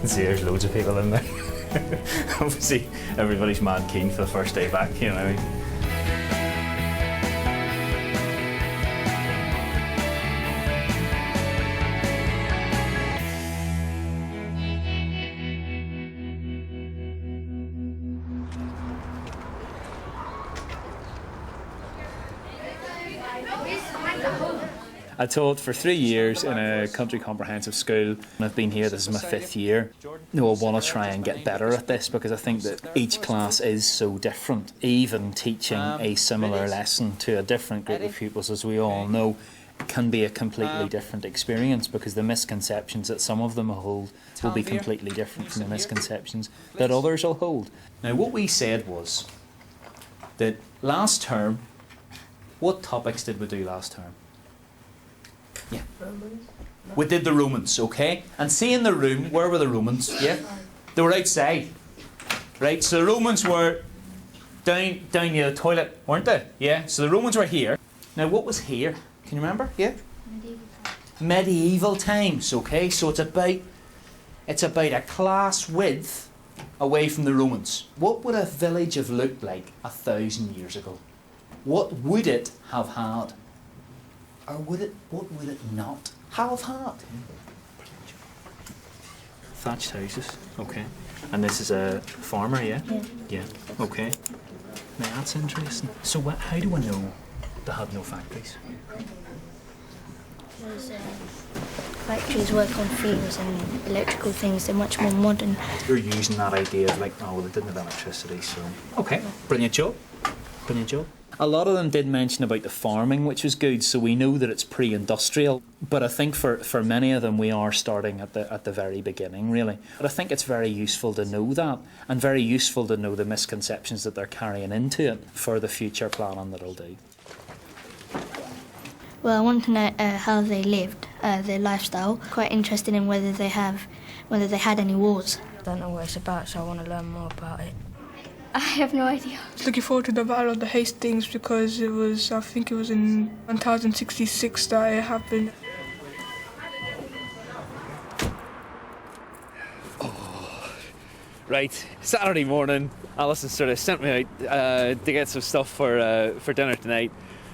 See, there's loads of people in there. Obviously, everybody's mad keen for the first day back, you know what I mean? I taught for 3 years in a country comprehensive school, and I've been here, this is my 5th year. I want to try and get better at this because I think that each class is so different. Even teaching a similar lesson to a different group of pupils, as we all know, can be a completely different experience because the misconceptions that some of them hold will be completely different from the misconceptions that others will hold. Now, what we said was that last term, what topics did we do last term? Yeah. Romans. We did the Romans, okay? And see in the room, where were the Romans? Yeah? They were outside. Right? So the Romans were down near the toilet, weren't they? Yeah? So the Romans were here. Now what was here? Can you remember? Yeah? Medieval times, okay? So it's about a class width away from the Romans. What would a village have looked like 1,000 years ago? What would it have had? Or what would it not have had? Thatched houses, okay. And this is a farmer, yeah? Yeah, okay. Now that's interesting. So how do I know they had no factories? Because factories work on fields and electrical things, they're much more modern. You're using that idea of like, oh, well, they didn't have electricity, so... Okay, brilliant job. Brilliant job. A lot of them did mention about the farming, which was good, so we know that it's pre-industrial. But I think for many of them, we are starting at the very beginning, really. But I think it's very useful to know that, and very useful to know the misconceptions that they're carrying into it for the future planning that they'll do. Well, I want to know how they lived, their lifestyle. Quite interested in whether they had any wars. I don't know what it's about, so I want to learn more about it. I have no idea. I was looking forward to the Battle of the Hastings because I think it was in 1066 that it happened. Right, Saturday morning, Alison sort of sent me out to get some stuff for dinner tonight,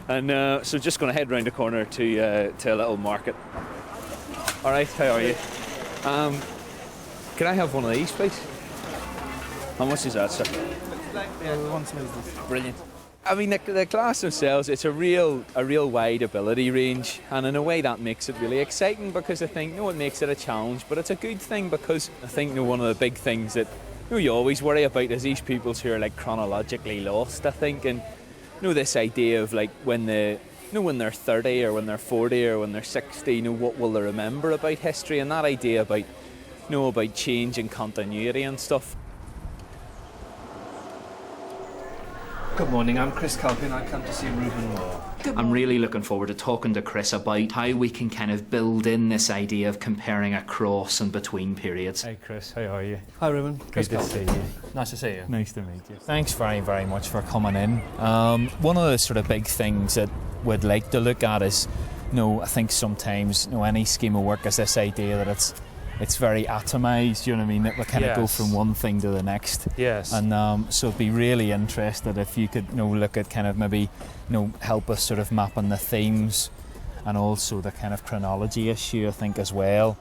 and so just going to head round the corner to a little market. All right, how are you? Can I have one of these, please? How much is that, sir? Brilliant. I mean, the class themselves, it's a real wide ability range, and in a way that makes it really exciting because I think, it makes it a challenge, but it's a good thing because I think, one of the big things that, you always worry about is these peoples who are like chronologically lost, I think, and, this idea of like when they're 30 or when they're 40 or when they're 60, what will they remember about history, and that idea about, about change and continuity and stuff. Good morning, I'm Chris Calvin. I come to see Reuben Moore. I'm really looking forward to talking to Chris about how we can kind of build in this idea of comparing across and between periods. Hey Chris, how are you? Hi Reuben. Good to see you. Nice to see you. Nice to meet you. Thanks very, very much for coming in. One of the sort of big things that we'd like to look at is, I think sometimes, any scheme of work is this idea that it's very atomised, you know what I mean, that we kind of go from one thing to the next. Yes. And so it'd be really interested if you could look at kind of maybe help us sort of map on the themes and also the kind of chronology issue, I think, as well.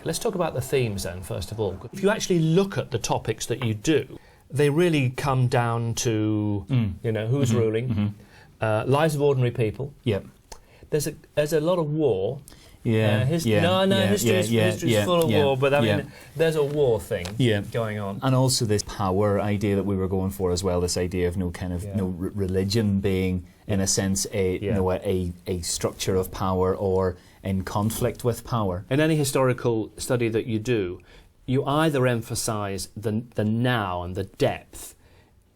Let's talk about the themes then, first of all. If you actually look at the topics that you do, they really come down to, who's ruling, lives of ordinary people. Yep. There's a lot of war. History's full of war, but I mean, there's a war thing going on. And also this power idea that we were going for as well, this idea of religion being, in a sense, a structure of power or in conflict with power. In any historical study that you do, you either emphasise the now and the depth,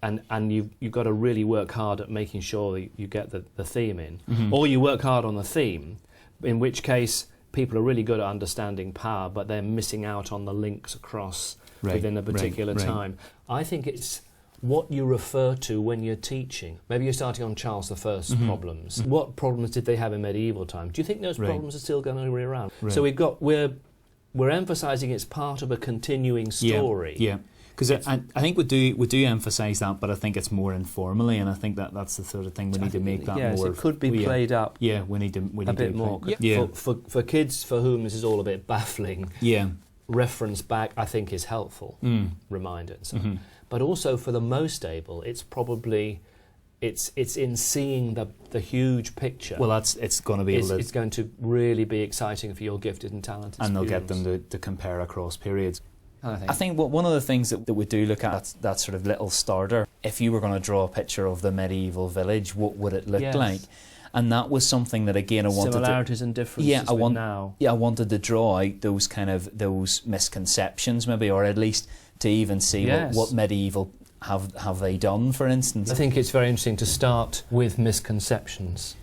and you've got to really work hard at making sure that you get the theme in, or you work hard on the theme, in which case people are really good at understanding power, but they're missing out on the links across within a particular time. I think it's what you refer to when you're teaching. Maybe you're starting on Charles I's problems. What problems did they have in medieval times? Do you think those problems are still going to be around? So we're we're emphasising it's part of a continuing story. Yeah. Because I think we do emphasise that, but I think it's more informally, and I think that's the sort of thing we need to make that more. It could be played up. Yeah, we need a bit more. For kids for whom this is all a bit baffling. Yeah. Reference back, I think, is helpful. Reminders. But also for the most able, it's probably it's in seeing the huge picture. Well, it's going to be. It's going to really be exciting for your gifted and talented. And they'll students. get them to compare across periods. I think one of the things that we do look at, that sort of little starter, if you were going to draw a picture of the medieval village, what would it look like? And that was something that, again, I wanted similarities and differences now. Yeah, I wanted to draw out those misconceptions, maybe, or at least to even see what medieval have they done, for instance. I think it's very interesting to start with misconceptions.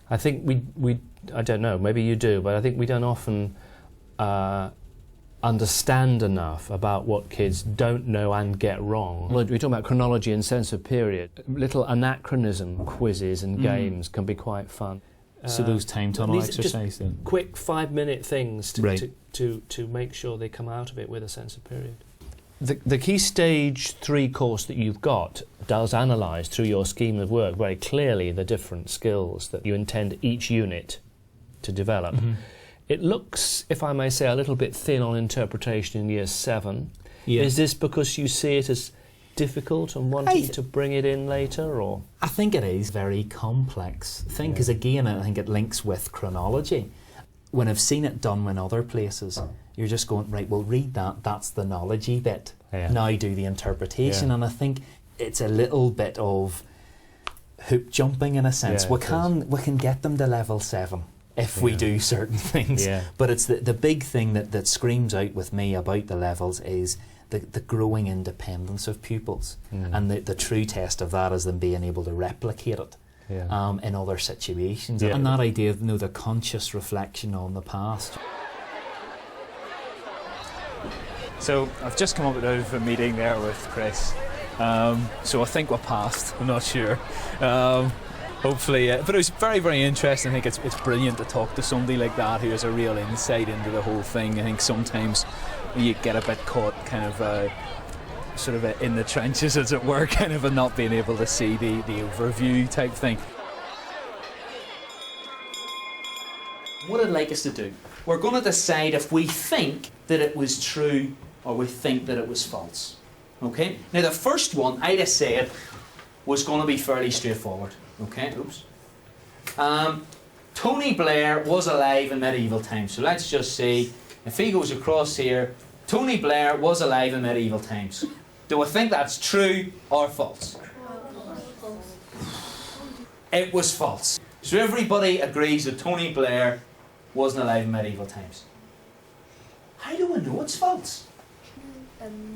I think we I don't know, maybe you do, but I think we don't often understand enough about what kids don't know and get wrong. We're talking about chronology and sense of period. Little anachronism quizzes and games can be quite fun. So those time tunnel exercises then? Quick 5-minute things to make sure they come out of it with a sense of period. The Key Stage 3 course that you've got does analyse through your scheme of work very clearly the different skills that you intend each unit to develop. It looks, if I may say, a little bit thin on interpretation in Year 7. Yeah. Is this because you see it as difficult and wanting to bring it in later, or? I think it is very complex thing, because again, I think it links with chronology. When I've seen it done in other places, you're just going, right, well, read that, that's the knowledge-y bit. Now do the interpretation. And I think it's a little bit of hoop jumping in a sense. We can get them to level 7. If we do certain things. But it's the big thing that screams out with me about the levels is the growing independence of pupils. And the true test of that is them being able to replicate it in other situations. And that idea of the conscious reflection on the past. So I've just come out of a meeting there with Chris. So I think we're passed, I'm not sure. Hopefully, but it was very, very interesting. I think it's brilliant to talk to somebody like that who has a real insight into the whole thing. I think sometimes you get a bit caught kind of sort of in the trenches, as it were, kind of, and not being able to see the overview type thing. What I'd like us to do, we're going to decide if we think that it was true or we think that it was false. Okay? Now the first one, I'd have said, was going to be fairly straightforward. Okay, oops. Tony Blair was alive in medieval times. So let's just see, if he goes across here, Tony Blair was alive in medieval times. Do I think that's true or false? It was false. So everybody agrees that Tony Blair wasn't alive in medieval times. How do I know it's false?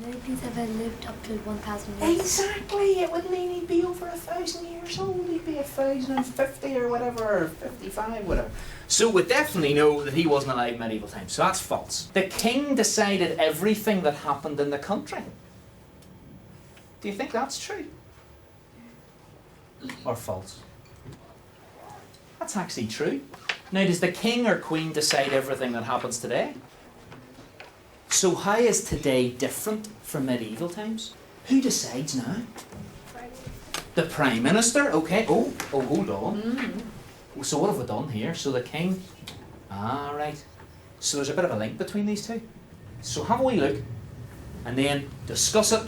Nobody's ever lived up to 1,000 years. Exactly, it would mean he'd be over 1,000 years old. He'd be 1,050 or whatever, or 55, whatever. So we definitely know that he wasn't alive in medieval times, so that's false. The king decided everything that happened in the country. Do you think that's true? Or false? That's actually true. Now, does the king or queen decide everything that happens today? So how is today different from medieval times? Who decides now? The Prime Minister? Okay. Oh, hold on. So what have we done here? So the king... Ah, right. So there's a bit of a link between these two. So have a wee look, and then discuss it,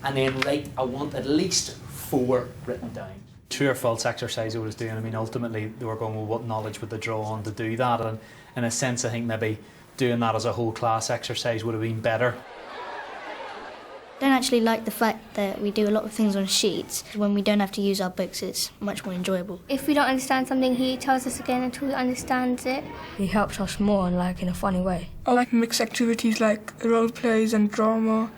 and then write, I want at least 4 written down. True or false exercise I was doing, I mean, ultimately they were going, well, what knowledge would they draw on to do that? And in a sense, I think maybe doing that as a whole class exercise would have been better. I don't actually like the fact that we do a lot of things on sheets. When we don't have to use our books, it's much more enjoyable. If we don't understand something, he tells us again until we understand it. He helps us more, and in a funny way. I like mixed activities like role plays and drama.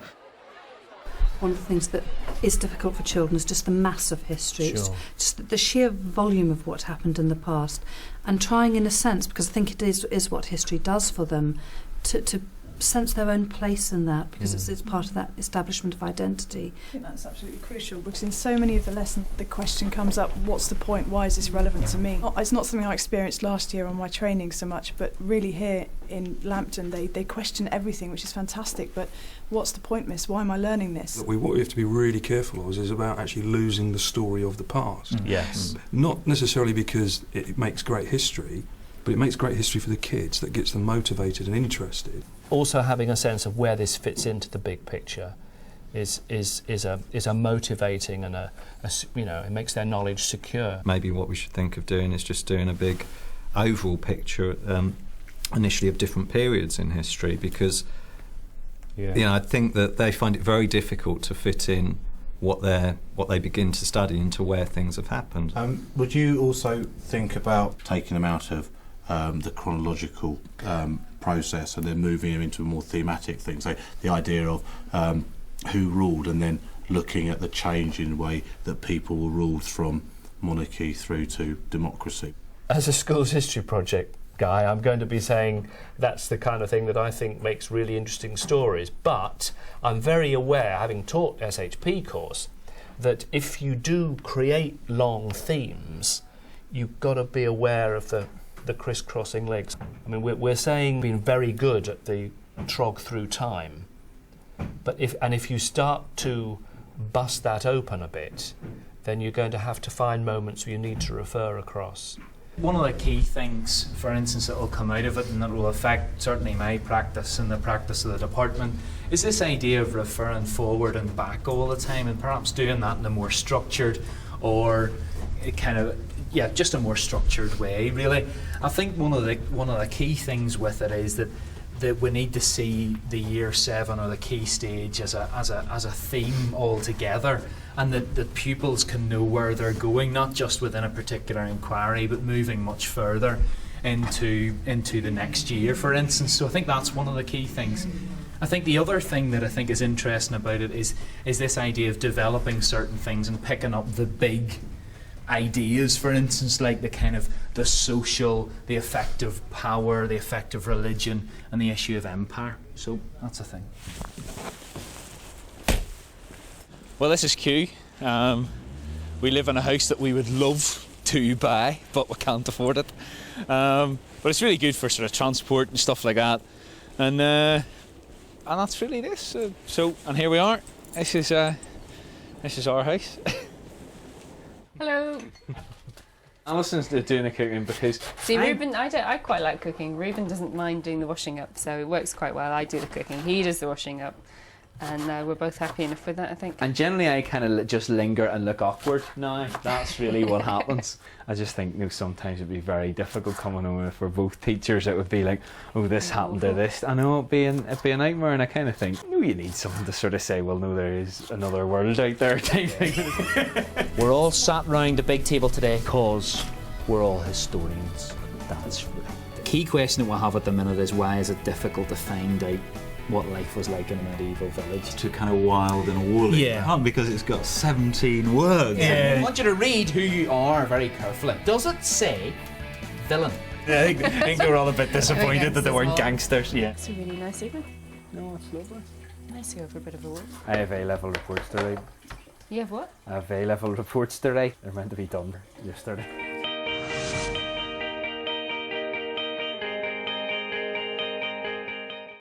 One of the things that is difficult for children is just the mass of history. It's just the sheer volume of what happened in the past, and trying, in a sense, because I think it is what history does for them, to sense their own place in that, because it's part of that establishment of identity. I think that's absolutely crucial, because in so many of the lessons the question comes up, what's the point, why is this relevant to me? It's not something I experienced last year on my training so much, but really here in Lambton they question everything, which is fantastic, but what's the point, miss? Why am I learning this? What we have to be really careful of is about actually losing the story of the past. Yes. Not necessarily because it makes great history, but it makes great history for the kids, that gets them motivated and interested. Also having a sense of where this fits into the big picture is a motivating and it makes their knowledge secure. Maybe what we should think of doing is just doing a big overall picture initially of different periods in history, because I think that they find it very difficult to fit in what they begin to study into where things have happened. Would you also think about taking them out of the chronological process and then moving them into a more thematic thing? So the idea of who ruled, and then looking at the change in the way that people were ruled from monarchy through to democracy. As a school's history project guy, I'm going to be saying that's the kind of thing that I think makes really interesting stories, but I'm very aware, having taught SHP course, that if you do create long themes, you've got to be aware of the crisscrossing links. I mean, we're saying being very good at the trog through time, but if you start to bust that open a bit, then you're going to have to find moments where you need to refer across. One of the key things, for instance, that will come out of it and that will affect certainly my practice and the practice of the department is this idea of referring forward and back all the time, and perhaps doing that in a more structured or just a more structured way, really. I think one of the key things with it is that we need to see the year 7 or the key stage as a theme altogether, and that pupils can know where they're going, not just within a particular inquiry, but moving much further into the next year, for instance. So I think that's one of the key things. I think the other thing that I think is interesting about it is this idea of developing certain things and picking up the big ideas, for instance, like the social, the effect of power, the effect of religion, and the issue of empire. So that's a thing. Well, this is Q. We live in a house that we would love to buy, but we can't afford it. But it's really good for sort of transport and stuff like that. And that's really this. And here we are. This is our house. Hello. Alison's doing the cooking because... See, Ruben, I quite like cooking. Ruben doesn't mind doing the washing up, so it works quite well. I do the cooking, he does the washing up. And we're both happy enough with that, I think. And generally I kind of just linger and look awkward now. That's really what happens. I just think sometimes it'd be very difficult coming home for both teachers. It would be like, oh, this happened to this. I know it'd be a nightmare, and I kind of think, you need someone to sort of say, well, no, there is another world out there type thing. We're all sat round a big table today because we're all historians. That's right. The key question that we'll have at the minute is, why is it difficult to find out what life was like in a medieval village? To kind of wild and woolly. Yeah. Because it's got 17 words. I want you to read who you are very carefully. Does it say villain? Yeah, I think they were all a bit disappointed that they weren't gangsters. Yeah. It's a really nice evening. No, it's lovely. Nice to go for a bit of a walk. I have A-level reports to write. You have what? I have A-level reports to write. They're meant to be done yesterday.